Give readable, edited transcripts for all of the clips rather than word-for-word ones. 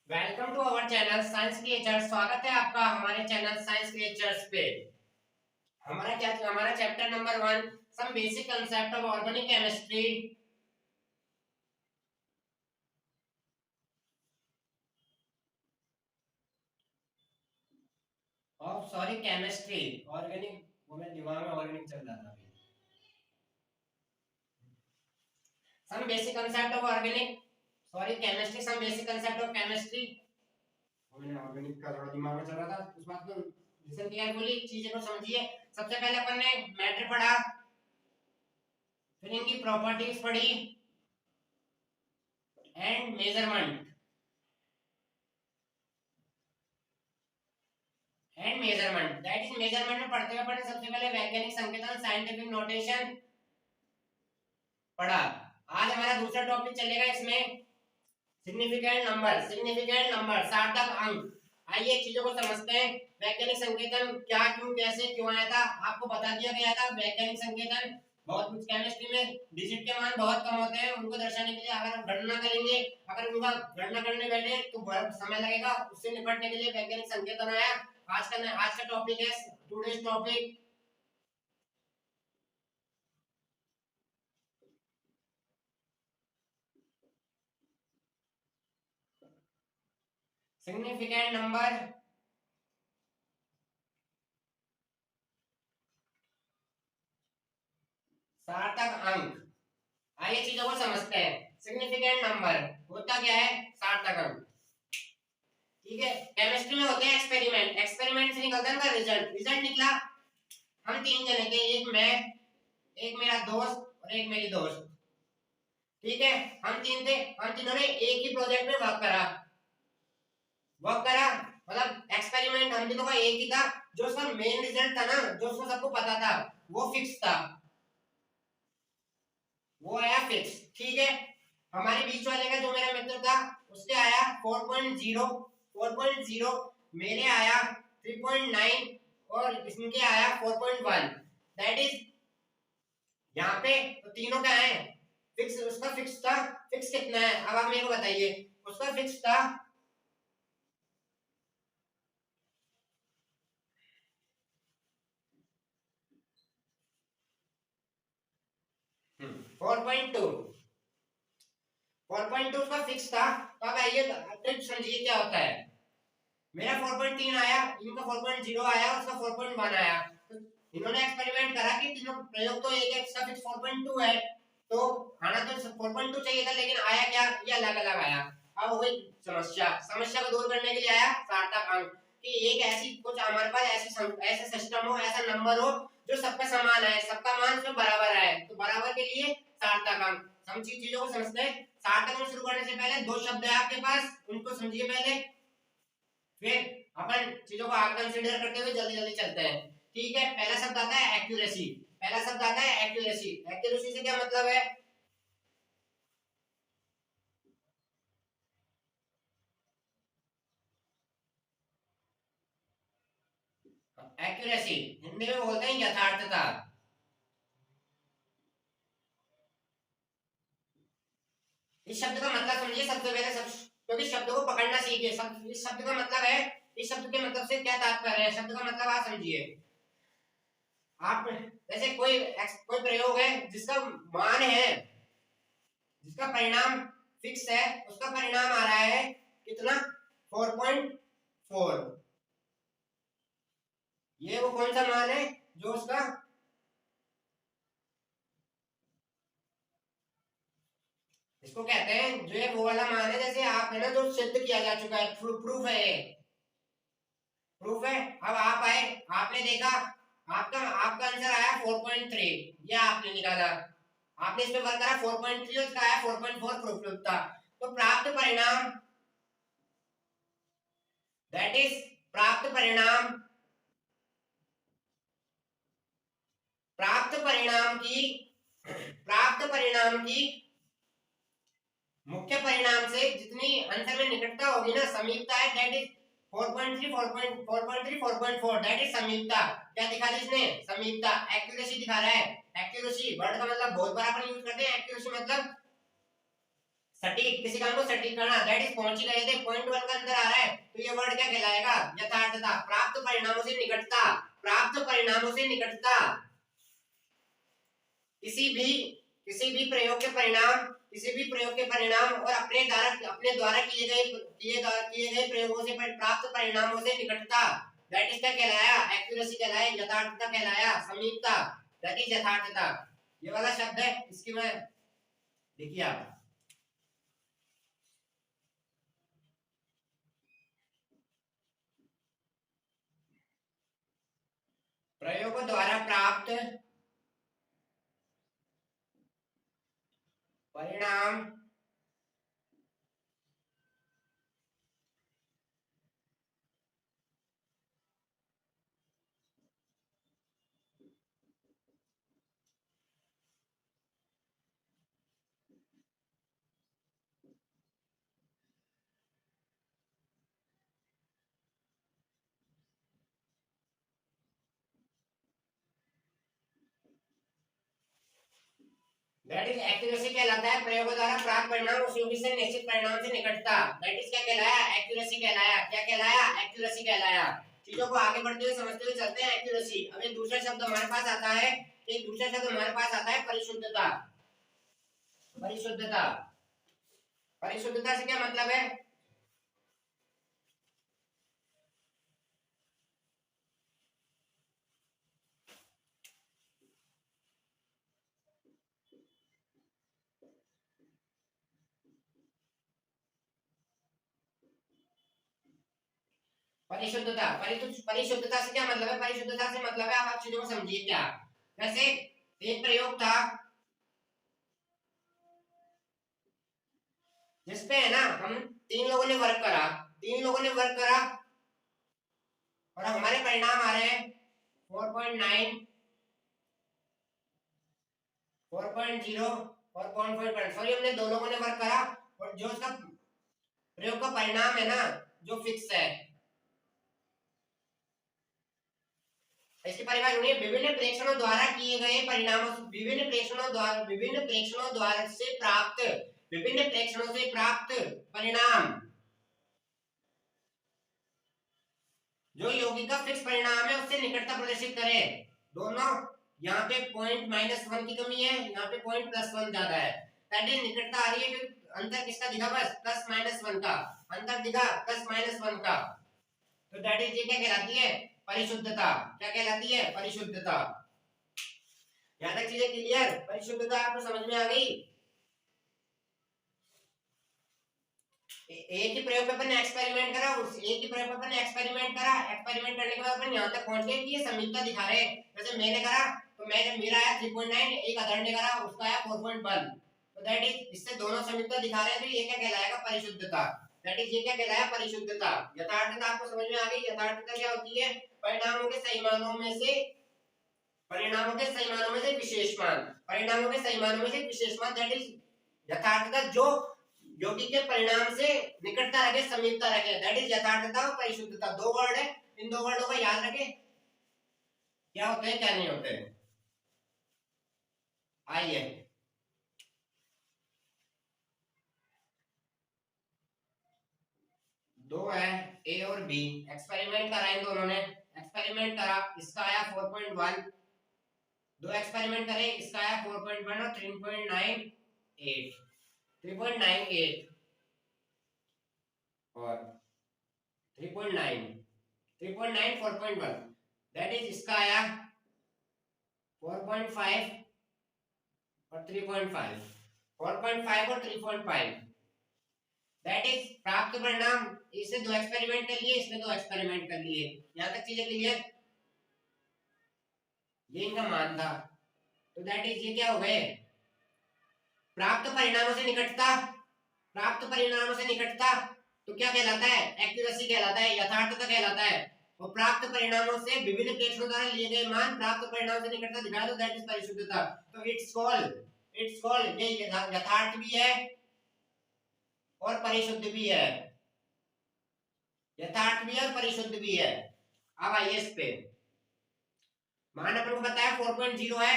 Welcome to our channel science creatures. स्वागत है आपका हमारे चैनल साइंस क्रिएचर्स पे। हमारा chapter number 1, some basic concept of organic chemistry of sorry chemistry organic. वो मेरे दिमाग में ऑर्गेनिक चल रहा था अभी। Some basic concept of organic sorry chemistry, some basic concept of chemistry. मैंने ऑर्गेनिक का थोड़ा दिमाग में चल रहा था, उस बात को लिसन केयरफुली, चीजें को समझिए। सबसे पहले अपन ने मैटर पढ़ा, फिर इनकी प्रॉपर्टीज पढ़ी and measurement that is measurement में पढ़ते हुए अपन ने सबसे पहले वैज्ञानिक संकेतन साइंटिफिक नोटेशन पढ़ा। आज हमारा दूसरा टॉपिक चलेगा, इसमें सिग्निफिकेंट नंबर सार्थक अंक। आइए चीजों को समझते हैं। वैज्ञानिक संकेतन क्या, क्यों, कैसे, क्यों आया था, आपको बता दिया गया था। वैज्ञानिक संकेतन बहुत कुछ केमिस्ट्री में डिजिट के मान बहुत कम होते हैं, उनको दर्शाने के लिए अगर हम गणना करेंगे, अगर उनका गणना करने बैठे तो बहुत समय लगेगा। उससे निपटने के लिए वैज्ञानिक संकेतन आया। आज का टॉपिक है टुडेस टॉपिक सिग्निफिकेंट नंबर सार्थक अंक। आइए चीजों को समझते हैं। सिग्निफिकेंट नंबर होता क्या है? सार्थक अंक। ठीक है, केमिस्ट्री में होते हैं एक्सपेरिमेंट, एक्सपेरिमेंट से निकलता है उनका रिजल्ट। रिजल्ट निकला, हम तीन जने थे, एक मैं, एक मेरा दोस्त और एक मेरी दोस्त। ठीक है, हम तीन थे, हम तीनों ने एक ही प्रोजेक्ट में वर्क करा मतलब एक्सपेरिमेंट हम तीनों का एक ही था। जो उसका मेन रिजल्ट था ना, जो उसको सबको पता था, वो फिक्स था, वो आया फिक्स। ठीक है, हमारे बीच वाले का जो मेरा मित्र था उसके आया 4.0, 4.0, मेरे आया 3.9 और इसके आया 4.1। दैट इज यहाँ पे तो तीनों का है फिक्स, उसका फिक्स था। फिक्स कितना है अब आप मेरे को बताइए? उसका फिक्स था 4.2, 4.2 उसका फिक्स था। तो अब आइए ट्रिक समझिए क्या होता है। मेरा 4.3 आया, इनका 4.0 आया, उसका 4.1 आया। तो इन्होंने एक्सपेरिमेंट करा कि तीनों प्रयोग तो एक है, इसका फिक्स 4.2 है, तो आना तो 4.2 चाहिए था, लेकिन आया क्या? ये अलग अलग आया। अब वही समस्या को दूर करने के लिए आया सार्थक अंक, कि एक ऐसी कुछ हमारे पास ऐसा सिस्टम हो, ऐसा नंबर हो जो सबका समान है, सबका मान उसमें बराबर है, तो बराबर के लिए सार्थक अंक। हम चीजों को समझते हैं। सार्थक अंक शुरू करने से पहले दो शब्द है आपके पास, उनको समझिए पहले, फिर अपन चीजों को आगे कंसीडर करते हुए जल्दी जल्दी चलते हैं। ठीक है, पहला शब्द आता है एक्यूरेसी। पहला शब्द आता है एक्यूरेसी। एक्यूरेसी से क्या मतलब है? एक्यूरेसी हिंदी में बोलते हैं यथार्थता। इस शब्द का मतलब समझिए सबसे पहले, सब क्योंकि शब्द को पकड़ना सीखिए। इस शब्द का मतलब है, इस शब्द के मतलब से क्या तात्पर्य है, शब्द का मतलब आप समझिए। आप जैसे कोई प्रयोग है जिसका मान है, जिसका परिणाम फिक्स है, उसका परिणाम आ रहा है कितना? 4.4। ये वो कौन सा मान है जो उसका इसको कहते हैं, जो ये वो वाला मान है, जैसे आप है ना, जो सिद्ध किया जा चुका है, प्रूफ है ये, प्रूफ है। अब आप आए, आपने देखा, आपका आपका आंसर आया 4.3, ये आपने निकाला, आपने इस पे वर्क करा 4.3 और इसका आया 4.4 प्रूफ था। तो दैट इज प्राप्त परिणाम प्राप्त परिणाम की प्राप्त परिणाम की मुख्य परिणाम से जितनी आंसर में निकटता होगी ना, समीपता है, दैट इज 4.3, 4.3, 4.4, दैट इज समीपता। क्या दिखा दी इसने? समीपता। एक्यूरेसी दिखा रहा है। एक्यूरेसी वर्ड का मतलब बहुत बार अपन यूज करते हैं। एक्यूरेसी मतलब सटीक, किसी काम को सटीक करना, दैट इज पहुंच गए थे, पॉइंट 1 का अंदर आ रहा है तो ये वर्ड क्या कहलाएगा? यथार्थता। प्राप्त परिणामों से निकटता, प्राप्त परिणामों से निकटता, किसी भी प्रयोग के परिणाम, किसी भी प्रयोग के परिणाम और अपने द्वारा किए गए प्रयोगों से प्राप्त परिणामों से निकटता, दैट इज क्या कहलाया? एक्यूरेसी कहलाया, यथार्थता कहलाया, समीपता, दैट इज यथार्थता। ये वाला शब्द है, इसकी मैं देखिए आप, प्रयोगों द्वारा प्राप्त परिणाम दैट इज एक्यूरेसी कहलाता है। प्रयोगों द्वारा प्राप्त परिणाम उस योगी से निश्चित परिणाम से निकटता, दैट इज क्या कहलाया? एक्यूरेसी कहलाया। क्या कहलाया? एक्यूरेसी कहलाया। चीजों को आगे बढ़ते हुए समझते हुए चलते हैं। एक्यूरेसी। अब एक दूसरा शब्द हमारे पास आता है, एक दूसरा शब्द हमारे पास आता है परिशुद्धता। परिशुद्धता, परिशुद्धता से क्या मतलब है? परिशुद्धता, परिशुद्धता से क्या मतलब है? परिशुद्धता से मतलब है, आप चीजों को समझिए क्या। जैसे एक प्रयोग था जिसपे है ना, हम तीन लोगों ने वर्क करा, तीन लोगों ने वर्क करा और हमारे परिणाम आ रहे हैं 4.9, 4.0, 4.5। सॉरी, हमने दो लोगों ने वर्क करा और जो उसका प्रयोग का परिणाम है ना, जो फिक्स है, इसकी परिभाषा सुनिए। विभिन्न प्रेक्षणों द्वारा किए गए परिणामों, विभिन्न प्रेक्षणों द्वारा से प्राप्त, विभिन्न प्रेक्षणों से प्राप्त परिणाम जो यौगिक का फिक्स परिणाम है उससे निकटता प्रदर्शित करे। दोनों, यहाँ पे पॉइंट -1 की कमी है, यहाँ पे पॉइंट +1 ज्यादा है, दैट निकटता आ रही है क्योंकि अंतर किसका दिखा? बस +-1 का अंतर दिखा, +-1 का। तो दैट इज, ये क्या कहलाती है? परिशुद्धता। क्या कहलाती है? परिशुद्धता। यहाँ तक चीजें क्लियर? परिशुद्धता आपको समझ में आ गई? एक ही प्रयोग पे अपन ने एक्सपेरिमेंट करा, उस एक ही प्रयोग पे अपन ने एक्सपेरिमेंट करा, एक्सपेरिमेंट करने के बाद अपन यहाँ तक पहुंच गए कि ये समीपता दिखा रहे हैं। जैसे मैंने करा तो मेरा आया 3.9, एक अदर ने करा उसका आया 4.1, तो दैट इज, इससे दोनों समीपता दिखा रहे हैं, तो ये क्या कहलाएगा? परिशुद्धता। दैट इज, ये क्या कहलाया? परिशुद्धता। यथार्थता आपको समझ में आ गई? यथार्थता क्या होती है? परिणामों के सही मानों में से, परिणामों के सही मानों में से विशेष मान, परिणामों के सही मानों में से विशेष मान, दैट इज यथार्थता। जो यौगिक के परिणाम से निकटता रखे, समीपता रखे, दैट इज यथार्थता और परिशुद्धता। दो वर्ड है, इन दो वर्डों को याद रखें, क्या होते हैं क्या नहीं होते हैं। आइए, दो है ए और बी, एक्सपेरिमेंट करा इन दोनों ने, एक्सपेरिमेंट करा, इसका आया 4.1, दो एक्सपेरिमेंट करे, इसका आया 4.1 और 3.98, 3.98 और 3.9, 3.9, 4.1, दैट इज इसका आया 4.5 और 3.5, 4.5 और 3.5, दैट इज प्राप्त परिणाम। इसने दो एक्सपेरिमेंट कर लिए, इसने दो एक्सपेरिमेंट कर लिए, यहां तक चीजें क्लियर? ये इनका मान था, तो दैट इज, ये क्या हो गए? प्राप्त परिणामों से निकटता, प्राप्त परिणामों से निकटता, तो क्या कहलाता है? एक्यूरेसी कहलाता है, यथार्थता कहलाता है। और प्राप्त परिणामों से विभिन्न प्रेक्षणों द्वारा लिए गए मान प्राप्त परिणाम से निकटता दिखाए, तो दैट इज परिशुद्धता। तो इट्स कॉल्ड, ये यथार्थ भी है और परिशुद्ध भी है, यथार्थ भी है और परिशुद्ध भी है। अब आइए इस पे, मान अपन को बताया 4.0 है,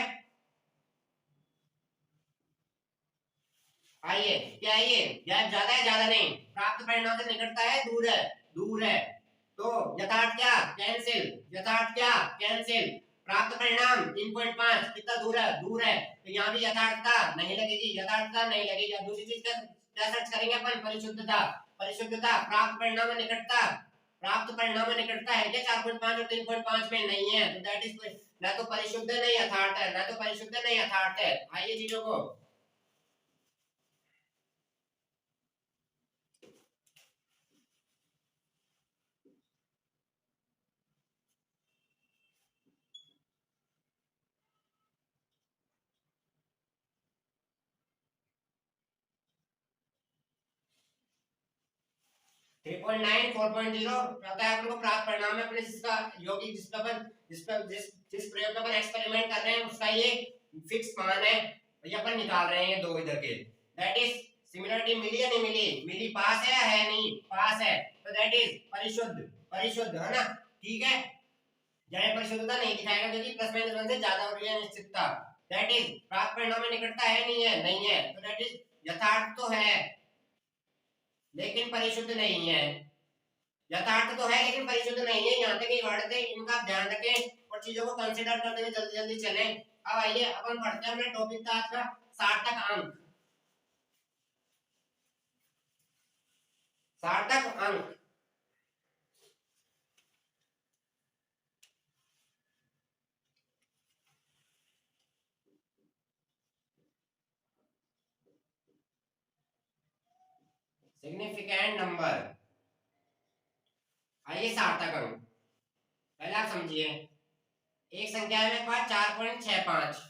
आइए क्या है ये, गैप ज्यादा है ज्यादा नहीं, प्राप्त परिणाम से निकटता है दूर है, दूर है। तो यथार्थ क्या कैंसिल, यथार्थ क्या कैंसिल, प्राप्त परिणाम 3.5 कितना दूर है, दूर है। तो यहाँ भी यथार्थता नहीं लगेगी, यथार्थता नहीं लगेगी। दूसरी चीज का क्या सर्च करेंगे अपन, परिशुद्धता, परिशुद्धता प्राप्त परिणाम में निकटता, प्राप्त परिणाम में निकटता है क्या 4.5 और 3.5 में, नहीं है। तो दैट इज ना तो परिशुद्ध नहीं यथार्थ है, ना तो परिशुद्ध नहीं यथार्थ है। आइए चीजों को, थ्री पॉइंट नाइन 4.0 पता है अपन को प्राप्त परिणाम में अपने जिसका यौगिक जिस पर जिस प्रयोग पर अपन एक्सपेरिमेंट कर रहे हैं उसका ये फिक्स मान है, ये अपन निकाल रहे हैं दो इधर के। दैट इज सिमिलरिटी मिली या नहीं मिली, मिली, पास है या है नहीं, पास है। तो दैट इज परिशुद्ध, परिशुद्ध है ना, ठीक है। जड़ परिशुद्धता नहीं दिखाएगा क्योंकि प्लस माइनस वन से ज्यादा हो रही है निश्चितता। दैट इज प्राप्त परिणाम में निकटता है नहीं है, नहीं है। तो दैट इज यथार्थ तो है लेकिन परिशुद्ध नहीं है, यथार्थ तो है लेकिन परिशुद्ध नहीं है। यहाँ तक ये वर्ड थे, इनका ध्यान रखें और चीजों को कंसिडर करते हुए जल्दी जल्दी चलें। अब आइए अपन पढ़ते हैं अपने टॉपिक का आज का सार्थक अंक, सार्थक अंक। सिग्निफिकेंट नंबर, आइए सार्थक अंक पहले आप समझिए। एक संख्या है मेरे पास 4.65,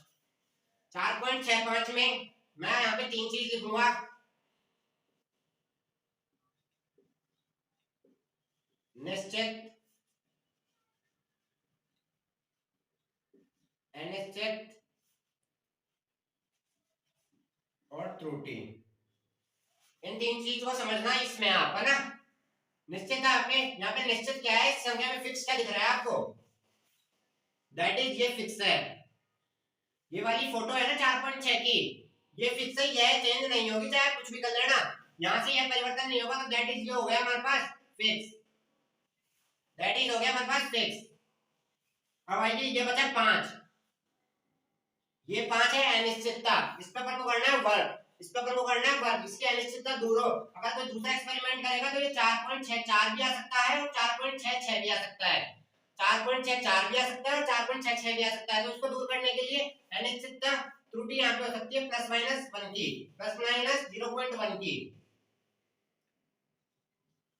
4.65 में मैं यहाँ पे तीन चीज लिखूंगा, निश्चित, अनिश्चित और त्रुटि। इन तीन चीज को समझना इसमें आप, है ना। निश्चित आपने यहाँ पे निश्चित क्या है, इस संख्या में फिक्स क्या दिख रहा है आपको, दैट इज ये फिक्स है। ये वाली फोटो है ना 4.6 की, ये फिक्स है, ये चेंज नहीं होगी चाहे कुछ भी कर लेना, यहाँ से ये परिवर्तन नहीं होगा। तो दैट इज ये हो गया हमारे पास फिक्स, दैट इज हो गया हमारे पास फिक्स। अब आइए ये बचा 5, ये 5 है अनिश्चितता, इस पे अपन को करना है वर्ग, इस पे अपन को करना है वर्ग, इसकी अनिश्चितता दूर हो। अगर कोई दूसरा एक्सपेरिमेंट करेगा तो ये 4.64 भी आ सकता है और 4.66 भी आ सकता है, 4.64 भी आ सकता है और 4.66 भी आ सकता है। तो उसको दूर करने के लिए अनिश्चितता त्रुटि यहाँ पे हो सकती है प्लस माइनस 1 की, प्लस माइनस 0.1 की,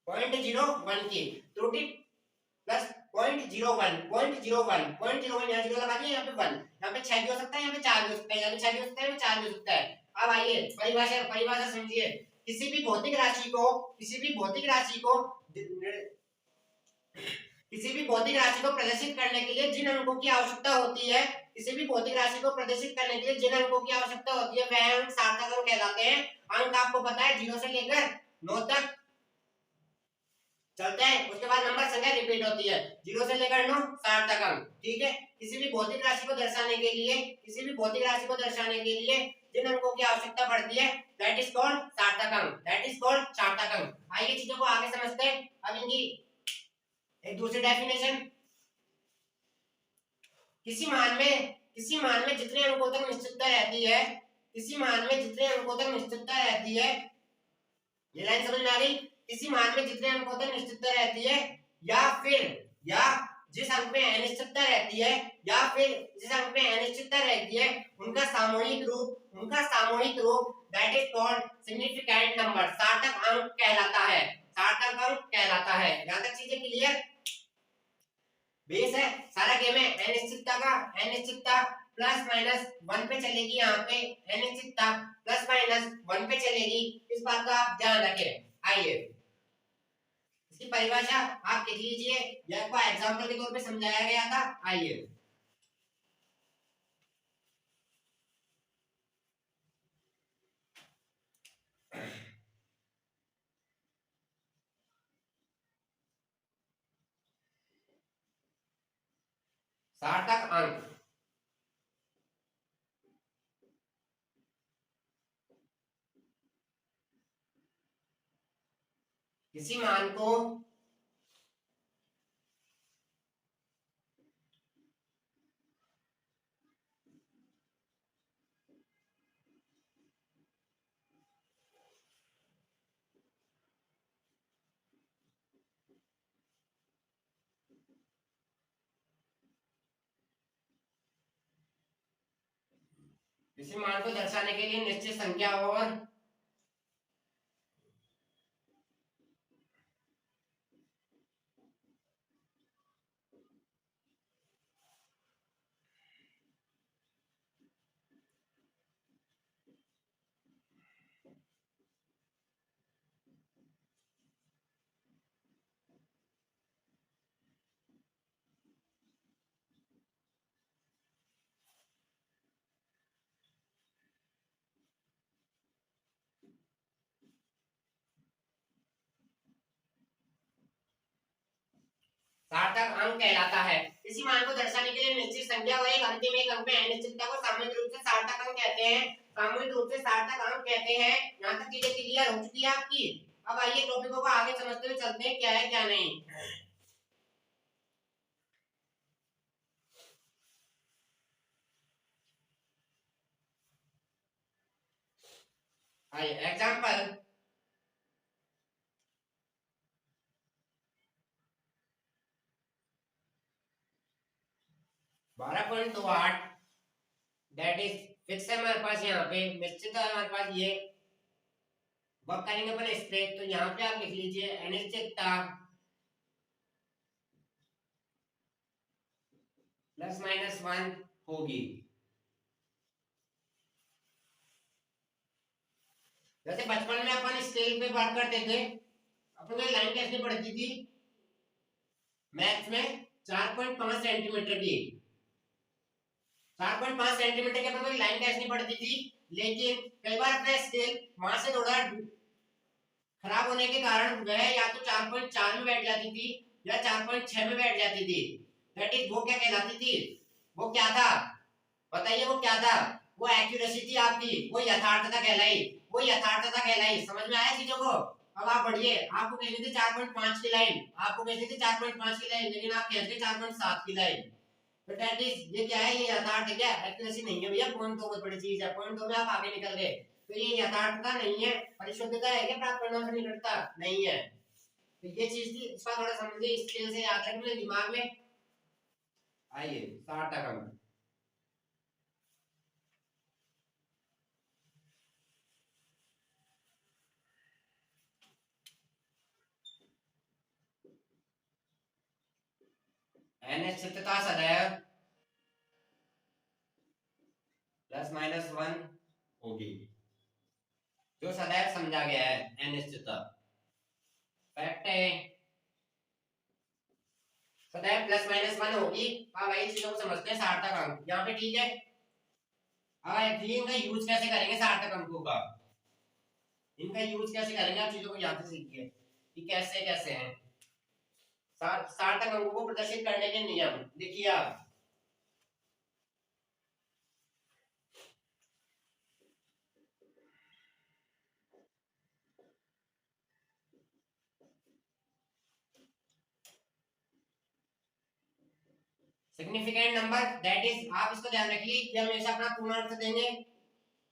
0.01 की त्रुटि प्लस 0.01, 0.01, 0.01 यहाँ जीरो लगा दिया, यहाँ पे 1, यहाँ पे 6 भी हो सकता है, यहाँ पे 4 भी हो सकता है, यहाँ पे 6 भी हो सकता है, यहाँ पे 4 भी हो सकता है। अब आइए परिभाषा, परिभाषा समझिए। किसी भी भौतिक राशि को, किसी भी भौतिक राशि को, किसी भी भौतिक राशि को प्रदर्शित करने के लिए जिन अंकों की आवश्यकता होती है, किसी भी भौतिक राशि को प्रदर्शित करने के लिए जिन अंकों की आवश्यकता होती है वह अंक सार्थक अंक कहलाते हैं। अंक आपको पता है 0 से लेकर 9 तक चलते हैं, उसके बाद नंबर संख्या रिपीट होती है, 0 से लेकर 9 सार्थक अंक, ठीक है। किसी भी भौतिक राशि को दर्शाने के लिए, किसी भी भौतिक राशि को दर्शाने के लिए जिन अंकों की आवश्यकता पड़ती है दैट इज कॉल्ड सार्थक अंक, दैट इज कॉल्ड सार्थक अंक। आइए चीजों को आगे समझते हैं। अब इनकी एक दूसरी डेफिनेशन, किसी मान में जितने अंकों तक निश्चितता रहती है, किसी मान में जितने अंकों तक निश्चितता रहती है, ये लाइन समझ में आ गई, किसी मान में जितने अंकों तक निश्चितता रहती है या फिर या जिस अंक में अनिश्चितता रहती है या फिर जिस अंक में अनिश्चितता रहती है उनका सामूहिक रूप, उनका सामूहिक रूप that is called significant number, सार्थक अंक कहलाता है, सार्थक अंक कहलाता है। यहां तक चीजें क्लियर, बेस है सारा गेम है। अनिश्चितता का, अनिश्चितता प्लस माइनस 1 पे चलेगी, यहाँ पे अनिश्चितता प्लस माइनस 1 पे चलेगी, इस बात का आप ध्यान रखें। आइए इसकी परिभाषा आप लिख लीजिए, यह आपको एग्जांपल के तौर पे समझाया गया था। आइए सार्थक अंक, किसी मान को दर्शाने के लिए निश्चित संख्या और सार्थक अंक कहलाता है। इसी मान को दर्शाने के लिए निश्चित संख्या और एक अंतिम एक अंक में अनिश्चितता को सामूहिक रूप से सार्थक अंक कहते हैं। सामूहिक रूप से सार्थक अंक कहते हैं। यहाँ तक चीजें क्लियर हो चुकी है आपकी। अब आइए टॉपिकों को आगे समझते हुए चलते हैं क्या है क्या नहीं। आइए एग्जांपल, बारह पॉइंट 2 8 दैट इज फिक्स है हमारे पास। यहाँ पे निश्चित है हमारे पास। ये वर्क करेंगे अपन इस पे, तो यहाँ पे आप लिख लीजिए अनिश्चितता ±1 होगी। जैसे बचपन में अपन स्केल पे बात करते थे, अपन को लाइन कैसे पड़ती थी मैथ्स में 4.5 सेंटीमीटर की। 4.5 सेंटीमीटर की अपन को लाइन कैसे पड़ती थी, लेकिन कई बार अपना स्केल वहां से थोड़ा खराब होने के कारण वह या तो 4.4 में बैठ जाती थी या 4.6 में बैठ जाती थी। दैट इज वो क्या कहलाती थी, वो क्या था बताइए, वो क्या था? वो एक्यूरेसी थी आपकी, वो यथार्थता कहलाई, वो यथार्थता कहलाई। समझ में आया चीजों को? अब आप बढ़िए, आपको कहनी थी 4.5 की लाइन, आपको कहनी थी 4.5 की लाइन, लेकिन आप कहते 4.7 की लाइन। तो दैट इज ये क्या है, ये यथार्थ है क्या? एक्यूरेसी नहीं है भैया। पॉइंट 2 बहुत बड़ी चीज है, पॉइंट 2 में आप आगे निकल गए, तो ये यथार्थता नहीं है। परिशुद्धता है क्या प्राप्त करना से निकटता? नहीं है। तो ये चीज थी, इसका थोड़ा समझिए, स्किल से याद रखिए दिमाग में। आइए 60 तक अनिश्चितता सदैव ±1 होगी। जो सदैव समझा गया है अनिश्चितता फैक्ट है, सदैव ±1 होगी। अब भाई चीजों को समझते हैं सार्थक अंक यहाँ पे, ठीक है। अब एक्चुअली इनका यूज कैसे करेंगे सार्थक अंकों का, इनका यूज कैसे करेंगे आप चीजों को याद से सीखिए कि कैसे कैसे हैं सार्थक अंकों को प्रदर्शित करने के नियम। देखिए आप, सिग्निफिकेंट नंबर दैट इज, आप इसको ध्यान रखिए कि हमेशा अपना पूर्ण अर्थ देंगे।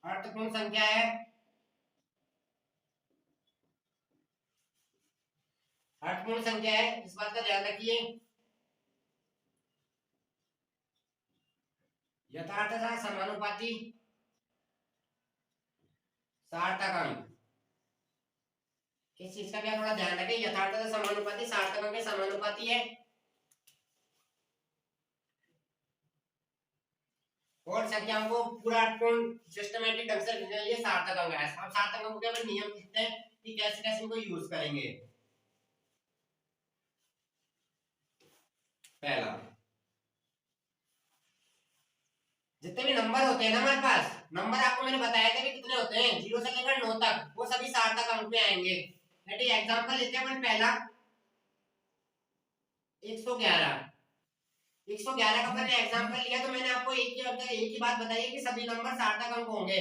अर्थपूर्ण संख्या है, अर्थपूर्ण संख्या है, इस बात का ध्यान रखिए। यथार्थता समानुपाती सार्थक अंक, इस चीज का भी थोड़ा ध्यान रखें। यथार्थता समानुपाती सार्थक अंक के समानुपाती है। और संख्याओं को पूरा अर्थपूर्ण सिस्टमैटिक ढंग से लिखने के लिए सार्थक अंक है। हम सार्थक अंकों के नियम सीखते हैं कि कैसे कैसे इनको यूज करेंगे। पहला, जितने भी नंबर होते हैं ना हमारे पास, नंबर आपको मैंने बताया था कि कितने होते हैं, 0 से लेकर 9 तक, वो सभी सार्थक अंक में आएंगे। एग्जांपल लेते हैं अपन पहला 111। 111 का मैंने एग्जांपल लिया, तो मैंने आपको एक ही बात बताई है कि सभी नंबर सार्थक अंक होंगे।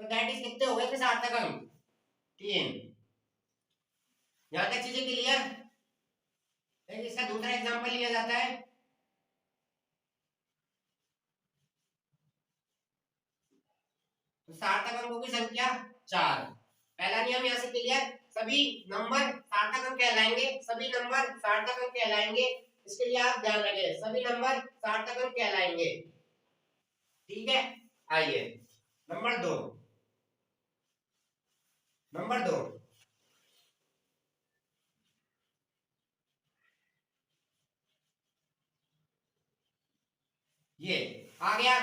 तो दैट इज कितने हो गए फिर सार्थक अंक? 3। यहां तक चीजें क्लियर? इसका दूसरा एग्जांपल लिया जाता है, तो सार्थक अंकों की संख्या 4। पहला नियम यहां से क्लियर, सभी नंबर सार्थक अंक कहलाएंगे, सभी नंबर सार्थक अंक कहलाएंगे, इसके लिए आप ध्यान रखें, सभी नंबर सार्थक अंक कहलाएंगे। ठीक है, आइए नंबर 2। नंबर 2, ये आ गया।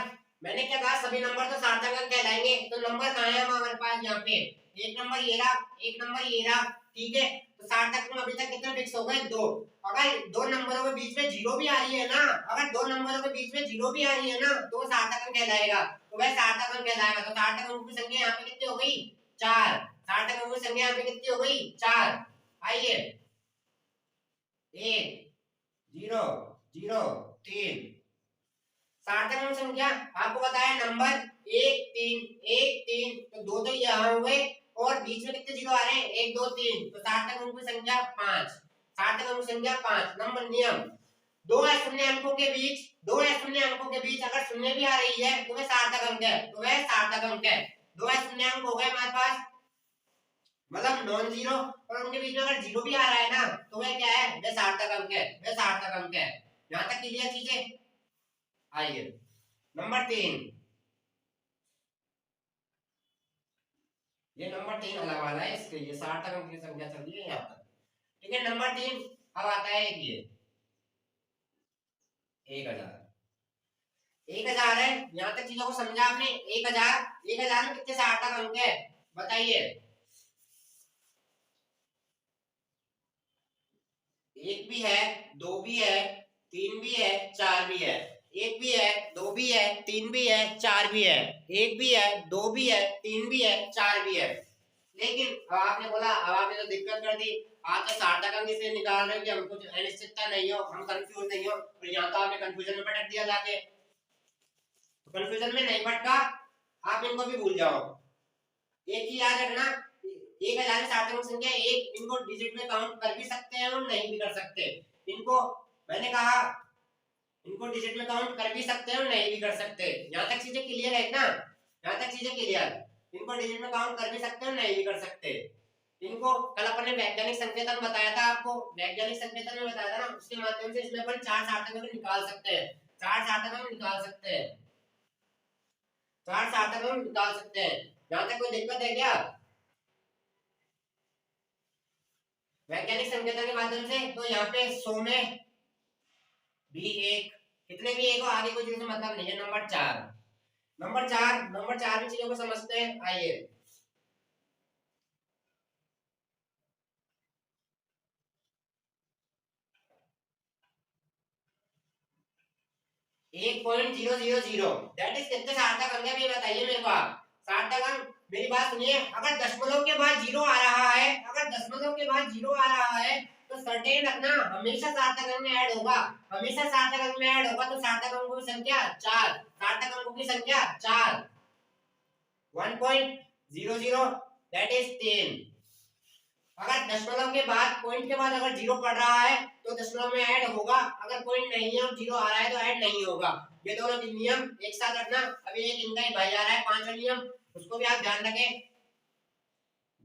मैंने क्या कहा, सभी नंबर तो सार्थक अंक कहलाएंगे, तो नंबर कहाँ है हमारे पास, यहाँ पे एक नंबर ये रहा, एक नंबर ये रहा। ठीक है, तो सार्थक अंक अभी तक कितने फिक्स हो गए, 2। अगर दो नंबरों के बीच में जीरो भी आ रही है ना, अगर दो नंबरों के बीच में जीरो भी आ रही है ना, तो सार्थक अंक कहलाएगा, तो वह सार्थक अंक कहलाएगा। तो सार्थक अंक की संख्या यहाँ पे कितनी हो गई, 4। सार्थक अंक की संख्या यहाँ पे कितनी हो गई, 4। आइए 1 0 0 3। सार्थक अंक संख्या आपको बताया नंबर 1 3 1 3, तो दो तो यहाँ हुए और बीच में कितने जीरो आ रहे हैं, 1 2 3, तो सार्थक अंक की संख्या 5। सार्थक अंक संख्या 5। नंबर नियम, दो अशून्य अंकों के बीच, दो अशून्य अंकों के बीच अगर शून्य भी आ रही है तो वह सार्थक अंक है, तो वह सार्थक अंक है। दो अशून्य अंक हो गए हमारे पास, मतलब नॉन जीरो, और उनके बीच में अगर जीरो भी आ रहा है ना, तो वह क्या है, वह सार्थक अंक है, वह सार्थक अंक है। यहाँ तक क्लियर चीजें? आइए नंबर 3, ये नंबर 3 अलग वाला है, इसके लिए सार्थक अंक की संख्या चल रही है यहाँ पर। ठीक है, नंबर 3 अब आता है ये 1000। 1000 है, यहाँ तक चीजों को समझा आपने। 1000, 1000 में कितने सार्थक अंक है बताइए? एक भी है, दो भी है, तीन भी है, चार भी है। एक भी है, दो भी है, तीन भी है, चार भी है। एक भी है, दो भी है, तीन भी है, चार भी है। लेकिन अब आपने बोला, अब आपने तो दिक्कत कर दी, आप तो सार्थक अंक इसलिए निकाल रहे हो कि हमको अनिश्चितता नहीं हो, हम कंफ्यूज नहीं हो, और यहाँ तो आपने कंफ्यूजन में पटक दिया जाके। तो कंफ्यूजन में नहीं पटका, आप इनको भी भूल जाओ। एक ही याद रखना, 1000 सार्थक अंक संख्या एक, इनको डिजिट में काउंट कर भी सकते हैं और नहीं भी कर सकते। इनको मैंने कहा, इनको डिजिट में काउंट कर भी सकते हैं और नहीं भी कर सकते। यहाँ तक चीजें क्लियर है ना? यहाँ तक चीजें क्लियर, इनको डिजिट में काउंट कर भी सकते हैं और नहीं भी कर सकते। इनको कल अपन ने वैज्ञानिक संकेतन बताया था आपको, वैज्ञानिक संकेतन में बताया था ना, उसके माध्यम से इसमें अपन 4 सार्थक अंक निकाल सकते हैं, 4 सार्थक अंक निकाल सकते हैं, 4 सार्थक अंक निकाल सकते हैं। यहाँ तक कोई दिक्कत है क्या वैज्ञानिक संकेतन के माध्यम से? तो यहाँ पे 100 में भी एक, कितने भी एक हो, आगे कोई चीज से मतलब नहीं है। नंबर 4, नंबर 4, नंबर 4 में चीजों को समझते हैं। आइए 1.000 दैट इज कितने सार्थक अंक है, ये बताइए मेरे को आप। सार्थक अंक, मेरी बात सुनिए, अगर दशमलव के बाद जीरो आ रहा है, अगर दशमलव के बाद जीरो आ रहा है, तो सर्टेन रखना हमेशा सार्थक अंक में ऐड होगा, हमेशा सार्थक अंक में ऐड होगा। तो सार्थक अंकों की संख्या 4, सार्थक अंकों की संख्या 4, 1.00 दैट इज 10। अगर दशमलव के बाद, पॉइंट के बाद अगर जीरो पड़ रहा है तो दशमलव में ऐड होगा, अगर पॉइंट नहीं है और जीरो आ रहा है तो ऐड नहीं होगा। ये दोनों नियम एक साथ रखना। अभी एक इनका ही भाई आ रहा है, 5वां नियम, उसको भी आप ध्यान रखें।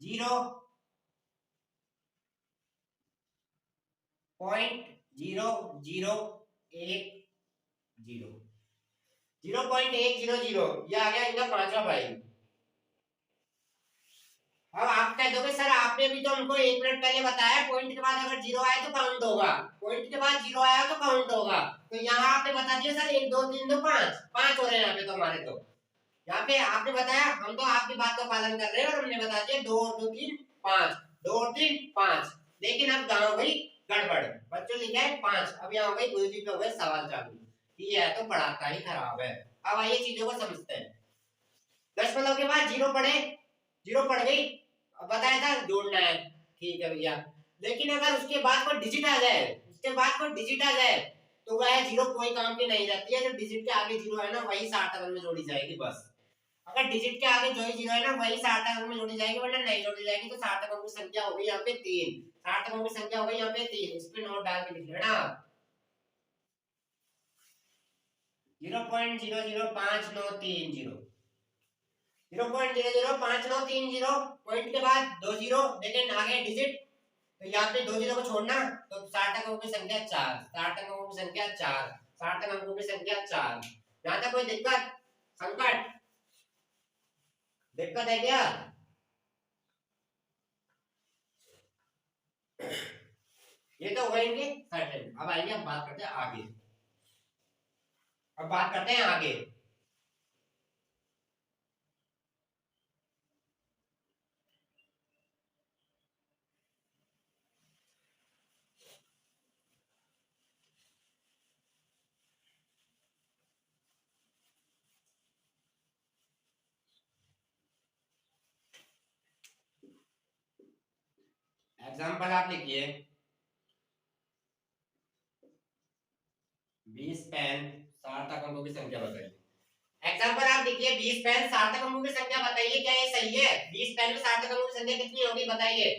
0.0010, ये आ गया इनका 5वां भाई। अब आप कह दोगे सर आपने भी तो हमको 1 मिनट पहले बताया, पॉइंट के बाद अगर जीरो आए तो काउंट होगा, पॉइंट के बाद जीरो आया तो काउंट होगा। तो यहाँ आपने बता दिया सर 1 2 3 2 5, 5 हो रहे हैं यहाँ पे तो हमारे। तो यहाँ पे आपने बताया, हम तो आपकी बात का पालन कर रहे हैं और हमने बता दिया 2 और 2 3 5, 2 और 3 5। लेकिन अब कहाँ हो गई गड़बड़, बच्चों लिखा है 5, अब यहाँ हो गई गुरुजी पे हो गए सवाल चालू, ये है तो पढ़ाता ही खराब है। अब आइए चीजों को समझते हैं। दशमलव के बाद जीरो पढ़े, जीरो पड़ गई, बताया था जोड़ना है, ठीक है भैया। लेकिन अगर उसके बाद कोई डिजिट आ जाए, उसके बाद कोई डिजिट आ जाए, तो वह जीरो कोई काम की नहीं रहती है, जो डिजिट के आगे जीरो है ना वही सार्थक अंक में जोड़ी जाएगी बस। अगर डिजिट के आगे जो ही जीरो है ना वही सार्थक अंक में जोड़ी जाएगी, वरना नहीं जोड़ी जाएगी। तो सार्थक अंक की संख्या हो गई यहाँ पे 3, सार्थक अंक की संख्या हो गई यहाँ पे 3। इस पे नोट डाल के लिख लेना 0.005930, 0.005930 पॉइंट के बाद 2 जीरो, लेकिन आगे डिजिट, तो यहाँ पे 2 जीरो को छोड़ना। तो सार्थक अंकों की संख्या 4, सार्थक अंकों की संख्या 4, सार्थक अंकों की संख्या 4। यहाँ तक कोई दिक्कत, संकट, दिक्कत है क्या? ये तो होगा इनके सर्टेन। अब आइए अब बात करते हैं आगे, अब बात करते हैं आगे। एग्जाम्पल आप लिखिए, 20 पेन सार्थक अंकों की संख्या बताइए। एग्जाम्पल आप लिखिए, 20 पेन सार्थक अंकों की संख्या बताइए। क्या ये सही है? 20 पेन में सार्थक अंकों की संख्या कितनी होगी बताइए।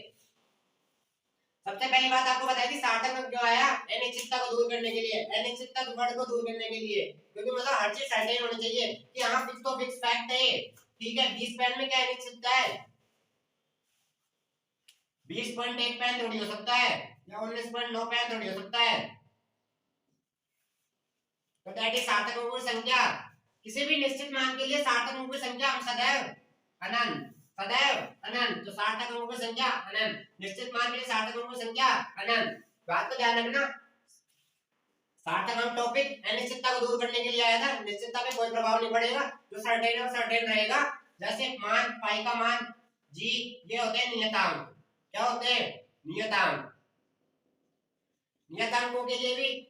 सबसे पहली बात आपको बताई थी, सार्थक अंक क्यों आया? अनिश्चितता को दूर करने के लिए, अनिश्चितता वर्ड को दूर करने के लिए, क्योंकि मतलब हर चीज सर्टेन होनी चाहिए कि हाँ फिक्स तो फिक्स फैक्ट है। ठीक है, 20 पेन में क्या अनिश्चितता है? 20.1 पेन थोड़ी हो सकता है, या 19.9 पेन थोड़ी हो सकता है। तो दैट इज सार्थक अंकों की संख्या। किसी भी निश्चित मान के लिए सार्थक अंकों की संख्या हम सदैव अनंत, सदैव अनंत। तो सार्थक अंकों की संख्या अनंत, निश्चित मान के लिए सार्थक अंकों की संख्या अनंत। बात को ध्यान रखना। सार्थक अंक टॉपिक अनिश्चितता को दूर करने के लिए आया था। निश्चितता पे कोई प्रभाव नहीं पड़ेगा, जो सर्टेन है वो सर्टेन रहेगा। जैसे मान, पाई का मान, जी, ये होते हैं नियतांक। क्या होते हैं? नियतांक। नियतांकों के लिए भी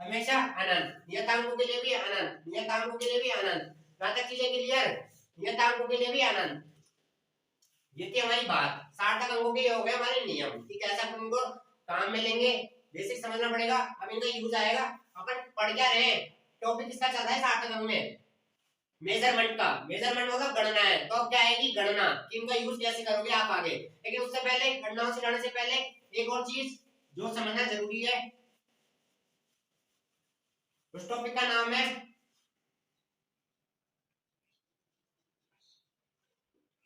हमेशा अनंत, नियतांकों के लिए भी अनंत, नियतांकों के लिए भी अनंत। यहां तक चीजें क्लियर? नियतांकों के लिए भी अनंत। ये थी हमारी बात। सार्थक अंकों के हो गए हमारे नियम कि कैसे अपन उनको काम में लेंगे, बेसिक समझना पड़ेगा। अब इनका यूज आएगा। अपन पढ़ क्या रहे? टॉपिक किसका चल रहा है सार्थक अंक में? मेजरमेंट का। मेजरमेंट होगा गणना है, तो अब क्या आएगी? गणना कि इनका यूज कैसे करोगे आप आगे। लेकिन उससे पहले, गणनाओं से जाने से पहले एक और चीज जो समझना जरूरी है, उस टॉपिक का नाम है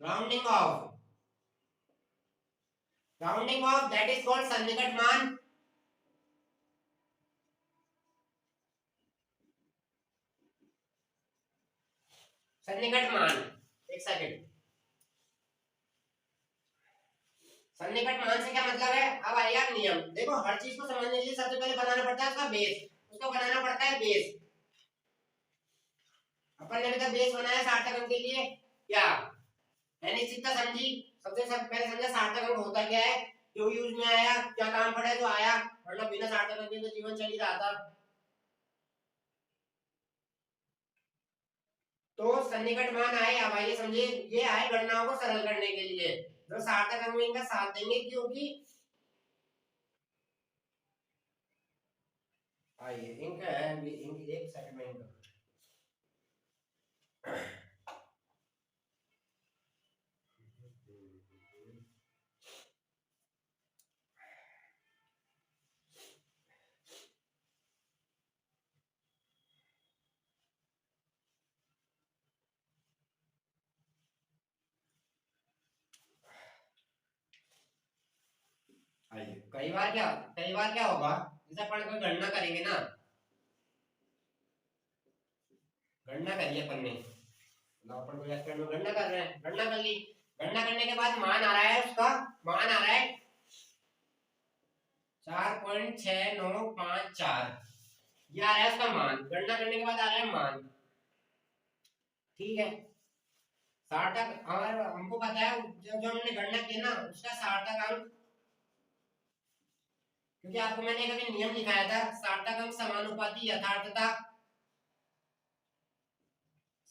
rounding off. Rounding off, that is called सन्निकट मान। सन्निकट मान, एक सेकंड। सन्निकट मान से क्या मतलब है? अब आएगा नियम। देखो, हर चीज को समझने के लिए सबसे पहले बनाना पड़ता है उसका बेस, उसको बनाना पड़ता है बेस। अपन ने अभी तक बेस बनाया सार्थक अंक के लिए। क्या अनिश्चितता समझी? सबसे पहले समझा सार्थक अंक होता क्या है, क्यों यूज में आया, क्या काम पड़ा है जो आया, वरना बिना सार्थक अंक के तो जीवन चल ही रहा था। तो सन्निकट मान आए, अब आइए समझिए, ये आए गणनाओं को सरल करने के लिए, जो सार्थक अंक में इनका साथ देंगे। क्योंकि आइए इनका एक सेकंड में इनका आइए, कई बार क्या होगा, जैसे अपन कोई गणना करेंगे ना, गणना करिए अपन ने, अपन कोई एस्पेक्ट में गणना कर रहे हैं, गणना कर ली। गणना करने के बाद मान आ रहा है, उसका मान आ रहा है 4.6954, ये आ रहा है उसका मान। गणना करने के बाद आ रहा है मान। ठीक है, सार्थक अगर हमको पता है जो जो हमने गणना की ना उसका सार्थक अंक, क्योंकि आपको मैंने कभी नियम दिखाया था, सार्थक अंक समानुपाती यथार्थता,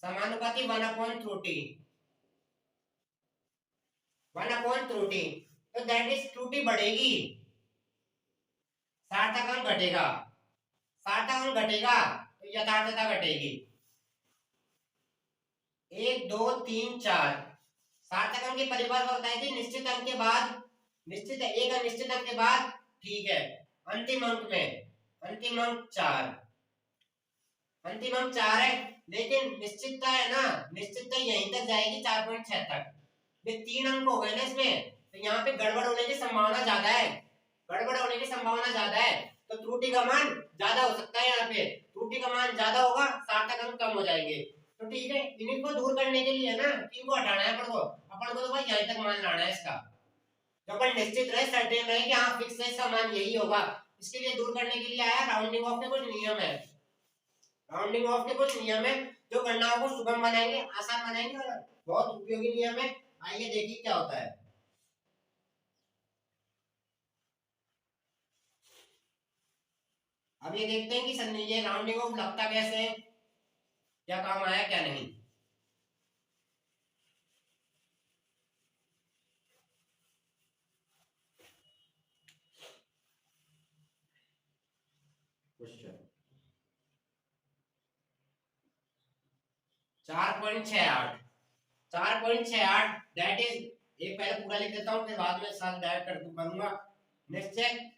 समानुपाती 1/त्रुटि, 1/त्रुटि। तो दैट इज त्रुटि बढ़ेगी, सार्थक अंक घटेगा, सार्थक अंक घटेगा तो यथार्थता घटेगी। 1 2 3 4 सार्थक अंक की परिभाषा बताई थी, निश्चित अंक के बाद, निश्चित एक अनिश्चित अंक के बाद, ठीक है, अंतिम अंक में, अंतिम अंक 4, अंतिम अंक 4 है, लेकिन निश्चितता है ना, निश्चितता यहीं तक जाएगी 4.6 तक। ये 3 अंक हो गए ना इसमें, तो यहाँ पे गड़बड़ होने की संभावना ज्यादा है, गड़बड़ होने की संभावना ज्यादा है, तो त्रुटि का मान ज्यादा हो सकता है। यहाँ पे त्रुटि का मान ज्यादा होगा, सार्थक अंक कम हो जाएंगे। तो ठीक है, इन्हीं को दूर करने के लिए ना इनको हटाना है अपन को तो भाई यहीं तक मान लाना है इसका, तो अपन निश्चित रहे, सर्टेन रहे कि हाँ फिक्स है, इसका मान यही होगा। इसके लिए दूर करने के लिए आया राउंडिंग ऑफ के कुछ नियम है, राउंडिंग ऑफ के कुछ नियम है जो गणनाओं को सुगम बनाएंगे, आसान बनाएंगे और बहुत उपयोगी नियम है। आइए देखिए क्या होता है। अब ये देखते हैं कि ये राउंडिंग ऑफ लगता कैसे है, क्या काम आया क्या नहीं। क्वेश्चन 4.68, 4.68 दैट इज, एक पहले पूरा लिख देता हूं फिर बाद में साथ डायरेक्ट कर करूंगा। निश्चित,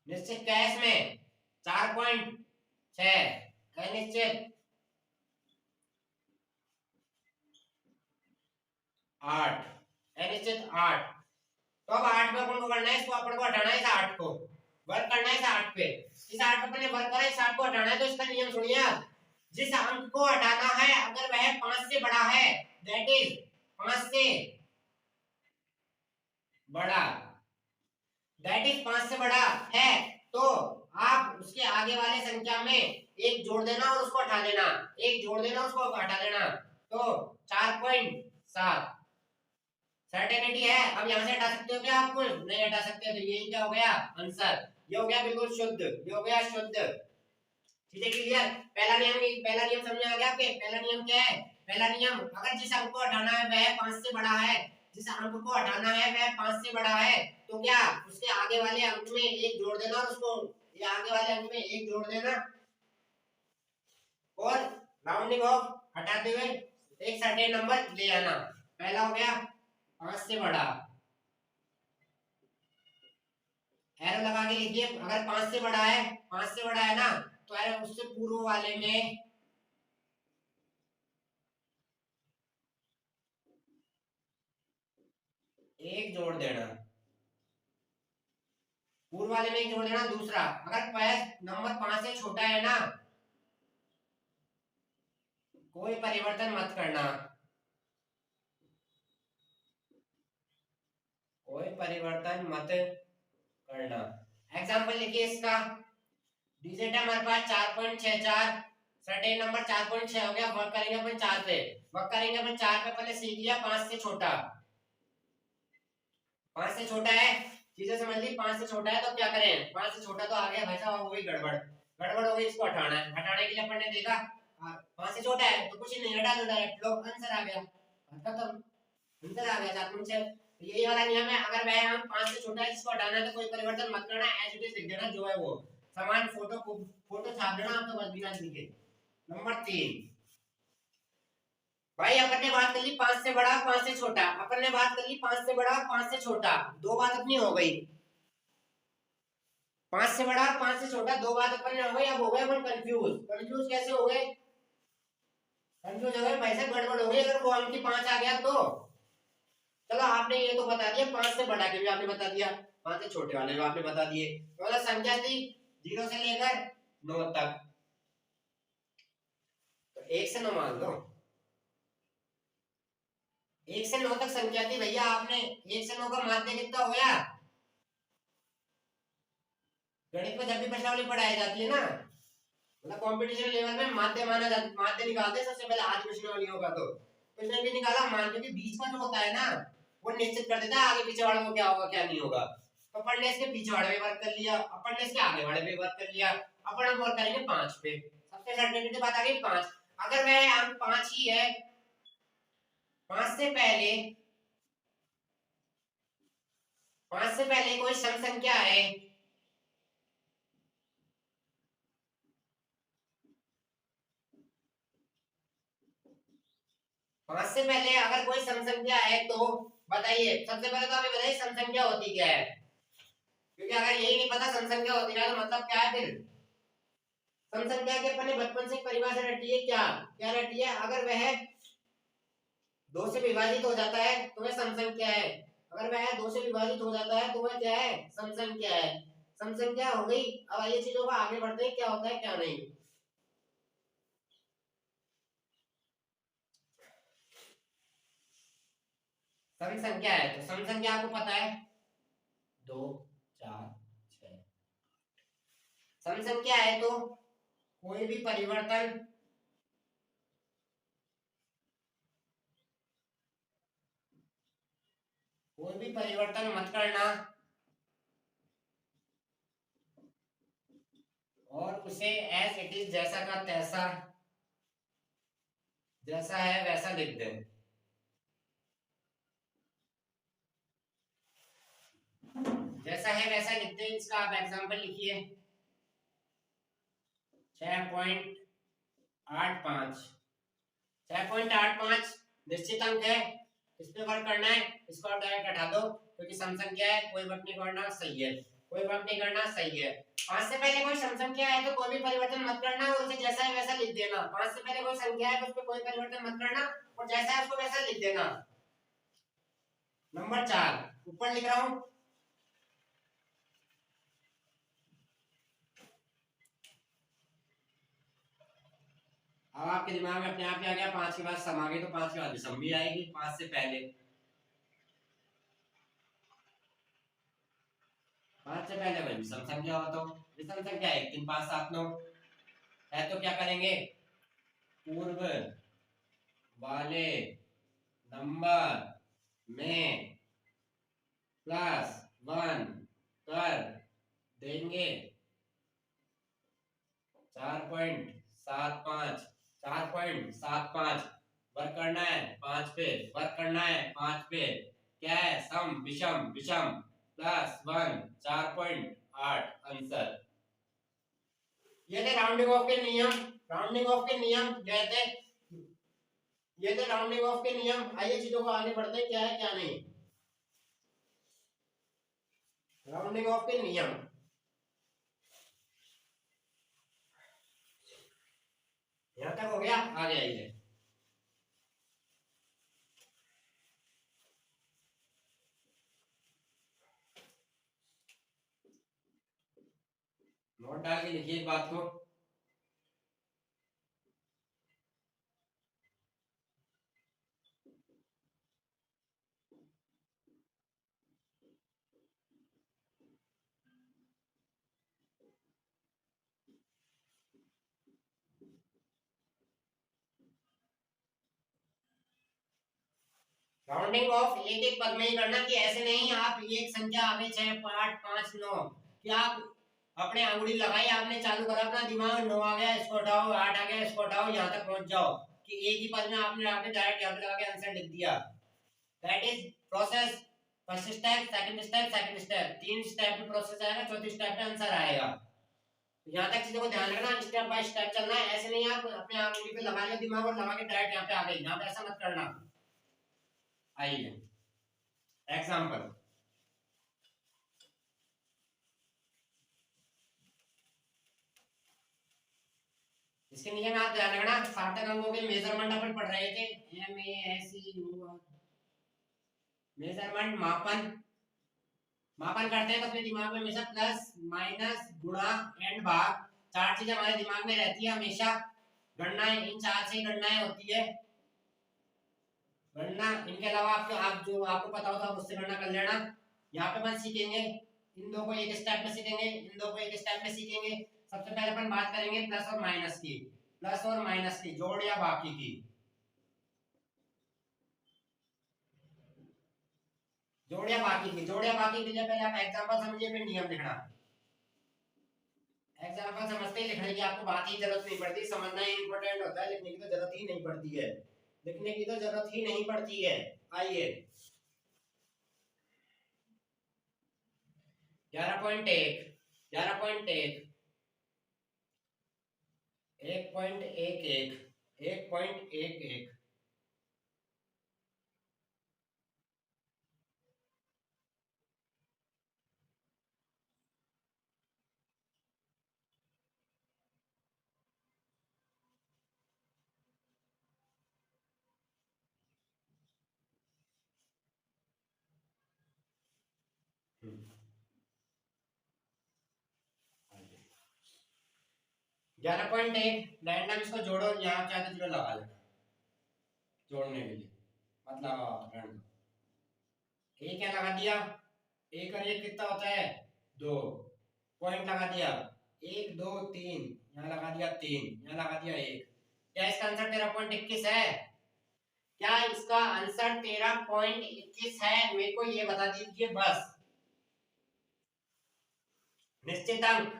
निश्चित कैश में 4.6, अनिश्चित 8, अनिश्चित 8। तो अब 8 पे अपन को करना है, इसको अपन को हटाना है, इस 8 को वर्क करना है, इस 8 पे, इस 8 पे अपने वर्क करें, इस 8 को हटाना है। तो इसका नियम सुनिए, जिस अंक को हटाना है अगर वह 5 से बड़ा है, दैट इज 5 से बड़ा, दैट इज 5 से बड़ा है, तो आप उसके आगे वाले संख्या में एक जोड़ देना और उसको हटा देना, एक जोड़ देना उसको हटा देना, तो 4.7 सर्टेनिटी है। अब यहां से हटा सकते हो क्या, आप कुछ नहीं हटा सकते, तो ये क्या हो गया आंसर, ये हो गया बिल्कुल शुद्ध, ये हो गया शुद्ध। ठीक है क्लियर, पहला नियम समझ आ गया आपके। पहला नियम क्या है, पहला नियम, अगर जिस अंक को हटाना है वह 5 से बड़ा है, जिस अंक को हटाना है वह 5 से बड़ा है, तो क्या उसके आगे वाले अंक में एक जोड़ देना और उसको ये आगे वाले अंक में एक जोड़ देना और राउंडिंग ऑफ हटाते हुए एक सर्टेन नंबर ले आना। पहला हो गया 5 से बड़ा, एरो लगा के लिखिए, अगर 5 से बड़ा है, 5 से बड़ा है ना, तो एरो उससे पूर्व वाले में एक जोड़ देना, पूर्व वाले में एक जोड़ देना। दूसरा, अगर नंबर 5 से छोटा है ना, कोई परिवर्तन मत करना, कोई परिवर्तन मत करना। एग्जांपल लिखिए इसका, डिजिट है हमारे पास 4.64, सर्टेन नंबर 4.6 हो गया, वर्क करेंगे अपन 4 पे, वर्क करेंगे अपन 4 पे, पहले सीख लिया 5 से छोटा, 5 से छोटा है, चीजें समझ ली, 5 से छोटा है तो क्या करें, 5 से छोटा तो आ गया भाई साहब, हो गई गड़बड़, गड़बड़ हो गई, इसको हटाना है। हटाने के लिए अपन ने देखा 5 से छोटा है तो कुछ नहीं, हटा दो डायरेक्ट, लो आंसर आ गया, खत्म, आंसर आ गया 4.6। तो यही वाला नियम है, अगर वह हम 5 से छोटा है जिसको हटाना है तो कोई परिवर्तन मत करना, एज इट इज लिख देना, जो है वो समान फोटो छाप देना आप, तो बस बिना लिखे। नंबर 3, भाई अपन ने बात कर ली 5 से बड़ा 5 से छोटा, अपन ने बात कर ली 5 से बड़ा 5 से छोटा, दो बात अपनी हो गई, 5 से बड़ा 5 से छोटा, दो बात अपन ने हो गई। अब हो गए अपन कंफ्यूज, कंफ्यूज कैसे हो गए, कंफ्यूज हो गए भाई साहब, गड़बड़ हो गई, अगर वो अंक की 5 आ गया तो, चलो आपने ये तो बता दिया, 5 से बड़ा के भी आपने बता दिया, 5 से छोटे वाले भी आपने बता दिए, तो मतलब संख्या थी 0 से लेकर 9 तक, तो 1 से 9 मान लो, 1 से 9 तक संख्या थी भैया, आपने 1 से 9 का माध्य कितना हो गया। गणित में जब भी प्रश्नावली पढ़ाई जाती है ना, मतलब कंपटीशन लेवल में माध्य माना जाता, माध्य निकालते हैं सबसे पहले, आदि प्रश्नावली होगा तो इसने भी निकाला, माध्य के बीच का जो होता है ना, वो निश्चित कर देता है आगे पीछे वाले को क्या होगा क्या नहीं होगा। तो अपन ने इसके पीछे वाले पे वर्क कर लिया, अपन ने इसके आगे वाले पे वर्क कर लिया, अपन अब वर्क करेंगे 5 पे, सबसे सर्टेनिटी बात आ गई 5, अगर वह अंक 5 ही है, 5 से पहले, 5 से पहले कोई सम संख्या है, 5 से पहले अगर कोई सम संख्या है तो बताइए, सबसे पहले तो हमें बताइए सम संख्या होती क्या है, क्योंकि अगर यही नहीं पता सम संख्या होती है तो मतलब क्या है फिर। सम संख्या की अपन ने बचपन से परिभाषा रटी है, क्या क्या रटी है, अगर वह 2 से विभाजित हो जाता है तो वह सम संख्या है, अगर वह 2 से विभाजित हो जाता है तो वह क्या है, सम संख्या है। सम संख्या हो गई। अब आइए चीजों को आगे बढ़ते हैं, क्या होता है क्या नहीं। सम संख्या है तो सम संख्या आपको पता है 2 4 6। सम संख्या है तो कोई भी परिवर्तन मत करना और उसे एज इट इज, जैसा का तैसा, जैसा है वैसा लिख दे। जैसा है वैसा लिख दे, इसका आप एग्जांपल लिखिए। 6.85, 6.85 निश्चित अंक है, इस पे वर्क करना है, इसको आप डायरेक्ट हटा दो क्योंकि सम संख्या है, कोई वर्क नहीं करना, सही है, कोई वर्क नहीं करना, सही है। 5 से पहले कोई सम संख्या है तो कोई भी परिवर्तन मत करना और उसे जैसा है वैसा लिख देना। 5 से पहले कोई संख्या है तो उस पे कोई परिवर्तन मत करना और जैसा है उसको वैसा लिख देना। नंबर 4 ऊपर लिख रहा हूं। अब आपके दिमाग में अपने आप ही आ गया, 5 के बाद सम आ गई तो 5 के बाद सम भी आएगी। 5 से पहले, 5 से पहले वही विषम संख्या हो तो विषम संख्या 1 3 5 7 9 है तो क्या करेंगे, पूर्व वाले नंबर में प्लस 1 कर देंगे। 4.75, 4.75 वर्क करना है 5 पे, वर्क करना है 5 पे, क्या है सम विषम, विषम प्लस 1 4.8 आंसर। ये थे राउंडिंग ऑफ के नियम, राउंडिंग ऑफ के नियम गए थे, ये थे राउंडिंग ऑफ के नियम। आइए चीजों को आगे बढ़ते हैं, क्या है क्या नहीं। राउंडिंग ऑफ के नियम, यहां तक हो गया, आगे आइए। नोट डाल के लिखिए एक बात को। राउंडिंग ऑफ एक एक पद में ही करना, कि ऐसे नहीं आप एक संख्या आगे 6 8 5 9 कि आप अपने अंगुली लगाई, आपने चालू करा अपना दिमाग, 9 आ गया इसको हटाओ, 8 आ गया इसको हटाओ, यहाँ तक पहुंच जाओ कि एक ही पद में आपने आके डायरेक्ट यहाँ पे लगा के आंसर लिख दिया। That is process. First step, second step, second step, 3 step पे प्रोसेस आएगा, चौथी स्टेप पे आंसर आएगा। यहाँ तक चीजों को ध्यान रखना, स्टेप बाय स्टेप चलना है, ऐसे नहीं आप अपने अंगुली पे लगा लिया दिमाग और लगा के डायरेक्ट यहाँ पे आ गए, यहाँ पे ऐसा मत करना। आइए एग्जाम्पल, इसके नियम आप ध्यान रखना। सार्थक अंकों के मेजरमेंट अपन पढ़ रहे थे, MASEUR, मेजरमेंट मापन, मापन करते हैं तो अपने दिमाग में हमेशा प्लस माइनस गुणा एंड भाग, 4 चीजें हमारे दिमाग में रहती है हमेशा। गणनाएं इन 4 से ही गणनाएं होती है। गणना इनके अलावा आपको, आप जो आपको पता हो तो आप उससे गणना कर लेना। यहाँ पे अपन सीखेंगे, इन दो को एक स्टेप में सीखेंगे, इन दो को एक स्टेप में सीखेंगे। सबसे पहले अपन बात करेंगे प्लस और माइनस की, प्लस और माइनस की, जोड़ या बाकी की। जोड़ या बाकी की, जोड़ या बाकी के लिए पहले आप एग्जांपल समझिए, फिर नियम लिखना। एग्जांपल समझते ही लिखने की आपको बात ही जरूरत नहीं पड़ती, समझना ही इंपॉर्टेंट होता है, लिखने की तो जरूरत ही नहीं पड़ती है, लिखने की तो जरूरत ही नहीं पड़ती है। आइए 11.1, 11.1, 1.11, 1.11, 11.1 रैंडम, इसको जोड़ो, यहाँ चाहे तो 0 लगा लेना जोड़ने के लिए, मतलब रैंडम। एक क्या लगा दिया, एक और एक कितना होता है 2, पॉइंट लगा दिया 1 2 3, यहाँ लगा दिया 3, यहाँ लगा दिया 1। क्या इसका आंसर 13.21 है? क्या इसका आंसर 13.21 है? मेरे को ये बता दीजिए बस। निश्चित अंक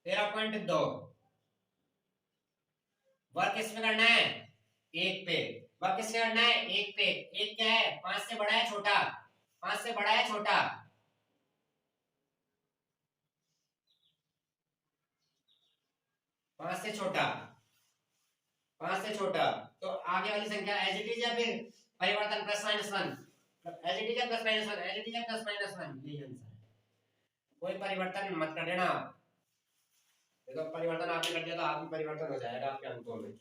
13.2। वर्क किसमें करना है? 1 पे। वर्क किससे करना है? 1 पे। 1 क्या है? 5 से बड़ा है छोटा? 5 से बड़ा है छोटा? 5 से छोटा? 5 से छोटा। तो आगे वाली संख्या एज इट इज या फिर परिवर्तन plus minus 1? As it is या plus minus 1? As it is या प्लस माइनस 1? यही आंसर है। कोई परिवर्तन मत कर देना। देखो परिवर्तन आपने कर दिया तो आप भी परिवर्तन हो जाएगा आपके अंकों में।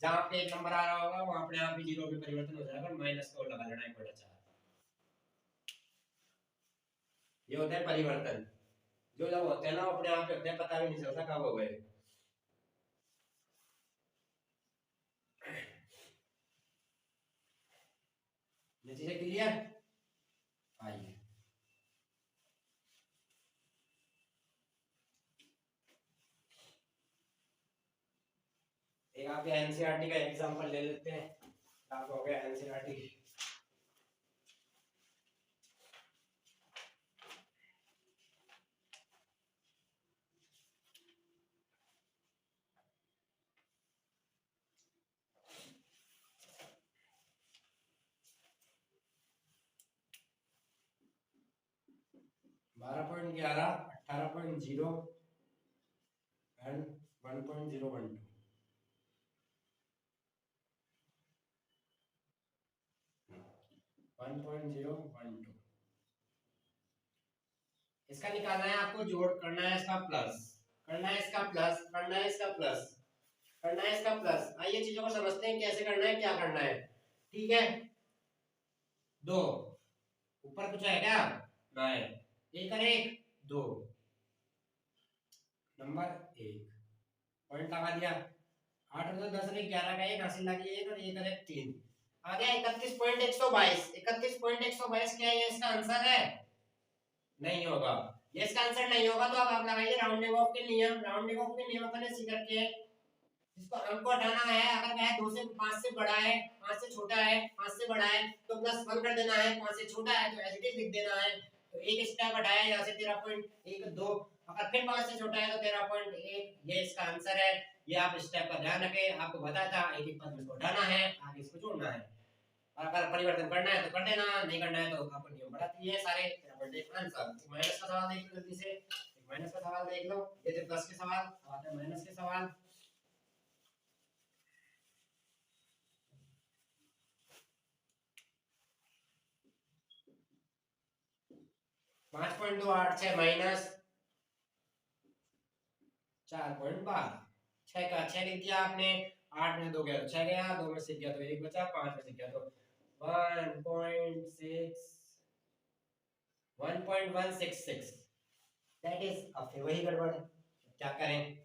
जहां पे 1 नंबर आ रहा होगा वहां अपने आप ही 0 में परिवर्तन हो जाएगा, माइनस को लगा लेना 1/4। ये होता है परिवर्तन। जो जब होते हैं ना अपने आप होते हैं, पता भी नहीं चलता कब हो गए। ये चीजें क्लियर? आइए एक आपके एनसीईआरटी का एग्जांपल ले लेते हैं। आप हो गया एनसीईआरटी। बारह पॉइंट 18.0 एंड 1.012। इसका निकालना है आपको, जोड़ करना है इसका प्लस, करना है इसका प्लस, करना है इसका प्लस, करना है इसका प्लस। आइए चीजों को समझते हैं कैसे करना है, क्या करना है। ठीक है, 2 ऊपर कुछ है क्या? नहीं। 1 और 1 2, नंबर 1 पॉइंट लगा दिया। 8 और 10 और 11 का 1 हासिल लगी, 1 और 1 और 1 3 आ गया 31.122। 31.122 क्या है? ये इसका आंसर है? नहीं होगा। ये इसका आंसर नहीं होगा तो अब आप लगाइए राउंडिंग ऑफ के नियम। राउंडिंग ऑफ के नियम अपन ऐसे करके इसको अंक को हटाना है। अगर कहे 2 से 5 से बड़ा है, 5 से छोटा है, 5 से बड़ा है तो प्लस 1 कर देना है। 5 से छोटा है तो एज इट इज लिख देना है। तो एक स्टेप हटाया यहाँ से 13.12। अगर फिर 5 से छोटा है तो 13.1। ये इसका आंसर है। ये आप स्टेप का ध्यान रखें। आपको बताया था एक एक पद में इसको हटाना है, आगे इसको जोड़ना है। अगर परिवर्तन करना है तो कर देना, नहीं करना है तो आपको नियम बढ़ाती है सारे। आंसर माइनस का सवाल देख लो जल्दी से। माइनस का सवाल देख लो, ये थे प्लस के सवाल, अब आते हैं माइनस के सवाल। 5.286 माइनस 4.12। 6 का 6 लिख दिया आपने, 8 में से 2 गया तो 6 गया, 2 में से गया तो 1 बचा, 5 में से गया तो 1.166। दैट इज अब वही गड़बड़। क्या करें?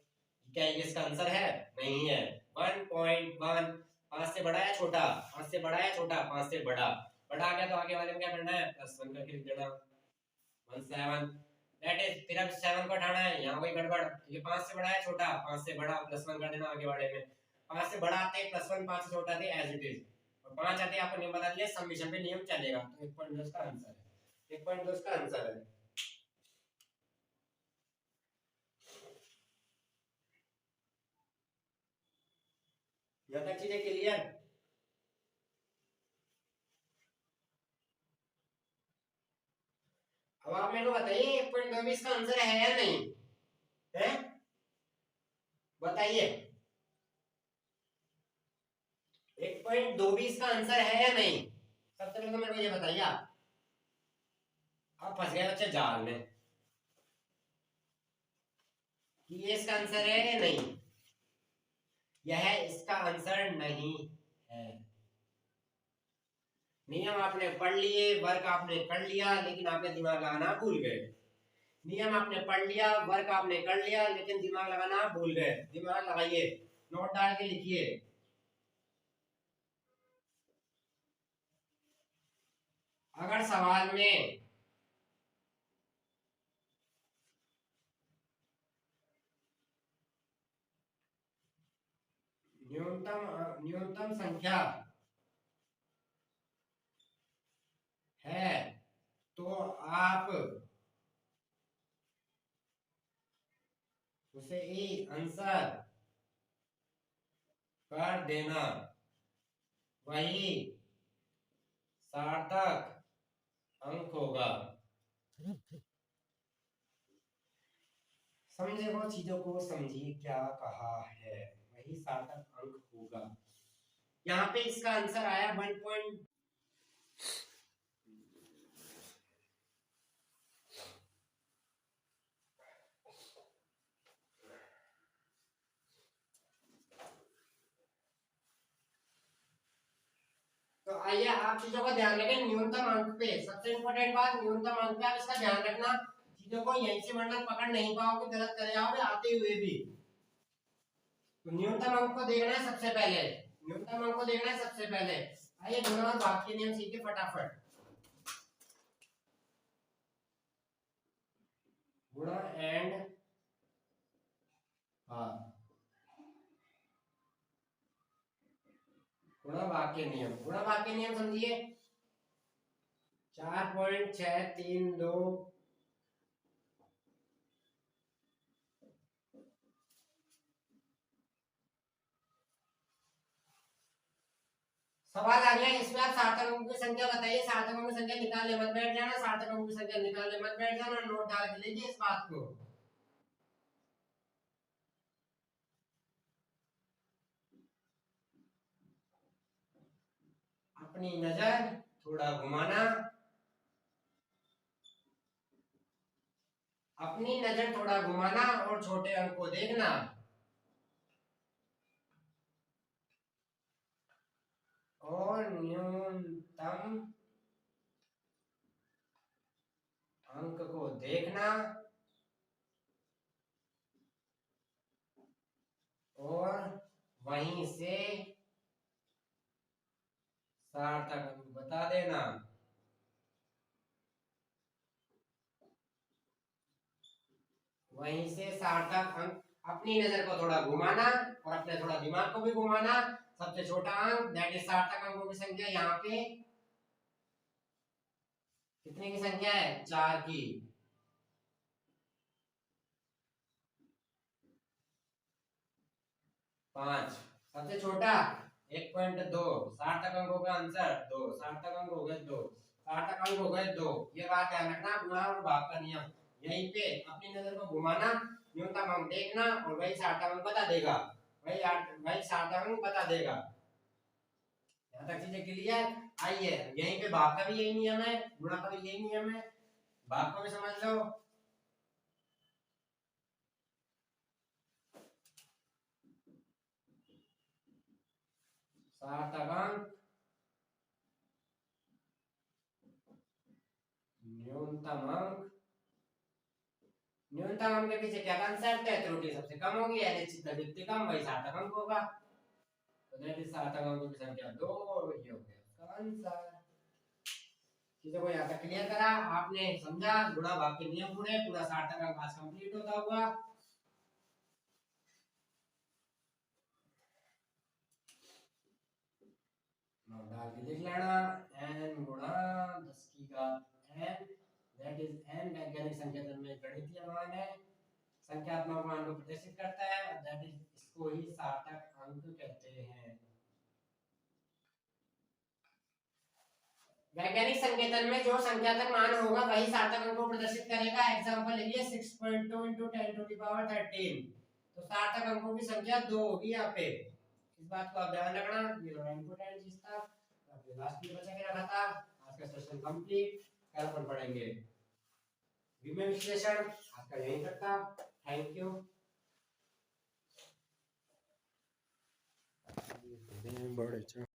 क्या ये इसका आंसर है? नहीं है। 1.1 5 से बड़ा है छोटा? 5 से बड़ा है छोटा? 5 से बड़ा। बड़ा आ गया तो आगे वाले में क्या करना है? +1 करके लिख देना। 17 दैट इज, फिर अब 7 को हटाना है, यहाँ वही गड़बड़। ये 5 से बड़ा है छोटा? 5 से बड़ा +1 कर देना आगे वाले में। 5 से बड़ा आते +1, 5 से छोटा थे एज इट इज, और 5 आते आपको नियम बता दिया, समेशन पे नियम चलेगा। तो 1.10 का आंसर है। 1.10 का आंसर है। यहाँ तक चीजें क्लियर? अब आप मेरे को बताइए 1.22 का आंसर है या नहीं है? बताइए 1.22 का आंसर है या नहीं? सबसे पहले तो मेरे को ये बताइए। आप फंस गए बच्चे जाल में कि ये इसका आंसर है या नहीं। यह इसका आंसर नहीं है। नियम आपने पढ़ लिए, वर्क आपने कर लिया, लेकिन आपने दिमाग लगाना भूल गए। नियम आपने पढ़ लिया, वर्क आपने कर लिया, लेकिन दिमाग लगाना आप भूल गए। दिमाग लगाइए, नोट डाल के लिखिए। अगर सवाल में न्यूनतम संख्या है तो आप उसे ही आंसर कर देना, वही सार्थक अंक होगा। समझे वो चीजों को, समझिए क्या कहा है, वही सार्थक अंक होगा। यहाँ पे इसका आंसर आया 1. तो आइए आप चीजों का ध्यान रखें न्यूनतम अंक पे। सबसे इंपॉर्टेंट बात, न्यूनतम अंक पे आप इसका ध्यान रखना। चीजों को यहीं से वरना पकड़ नहीं पाओगे, गलत कर जाओगे आते हुए भी। तो न्यूनतम अंक को देखना है सबसे पहले, न्यूनतम अंक को देखना है सबसे पहले। आइए गुणा और भाग के नियम सीखे फटाफट। गुणा एंड भाग, गुणा भाग के नियम। गुणा भाग के नियम समझिए। 4.632 सवाल आ गया, इसमें आप सार्थक अंकों की संख्या बताइए। सार्थक अंकों की संख्या निकालने मत बैठ जाना, सार्थक अंकों की संख्या निकालने मत बैठ जाना, नोट डाल के लीजिए इस बात को। अपनी नजर थोड़ा घुमाना, अपनी नजर थोड़ा घुमाना और छोटे अंक को देखना। और न्यूनतम अंक को देखना और वहीं से सार्थक अंक बता देना। वहीं से सार्थक अंक, अपनी नजर को थोड़ा घुमाना और अपने थोड़ा दिमाग को भी घुमाना। सबसे छोटा अंक दैट इज सार्थक अंकों की संख्या। यहाँ पे कितने की संख्या है? 4 की। 5 सबसे छोटा 1.2 सार्थक अंकों का आंसर 2, सार्थक अंक हो गए 2, सार्थक अंक हो गए 2। ये बात ध्यान रखना, गुणा और भाग का नियम। यहीं पे अपनी नजर को घुमाना, न्यूनतम अंक देखना और वही सार्थक अंक बता देगा, वही सार्थक अंक बता देगा। यहाँ तक चीजें क्लियर? आइए यहीं पे भाग का भी यही नियम है, गुणा का भी यही नियम है, भाग को भी समझ लो। सार्थक अंक न्यूनतम अंक, न्यूनतम अंक के पीछे क्या कंसेप्ट है? त्रुटि सबसे कम होगी, यानी जितनी कम वही सार्थक अंक होगा। तो दैट इज सार्थक अंकों की संख्या 2, ये हो गया इसका आंसर। चीजों को यहाँ तक क्लियर करा आपने, समझा? गुणा भाग के नियम पूरे, पूरा सार्थक अंक आज कंप्लीट होता हुआ। नोट डाल के लिख लेना, n गुणा 10 की घात n, दैट इज n वैज्ञानिक संकेतन में गणितीय मान है, संख्यात्मक मान को प्रदर्शित करता है, दैट इज इसको ही सार्थक अंक कहते हैं। वैज्ञानिक संकेतन में जो संख्यात्मक मान होगा वही सार्थक अंक को प्रदर्शित करेगा। एग्जांपल लीजिए 6.2 × 10⁻13, तो सार्थक अंकों की संख्या 2 होगी यहाँ पे। इस बात को आप ध्यान रखना, ये बड़ा इंपॉर्टेंट चीज था, आपने लास्ट में बचा के रखा था। आज का सेशन कंप्लीट, कल अपन पढ़ेंगे विमेय विश्लेषण। आज का यहीं तक था, थैंक यू।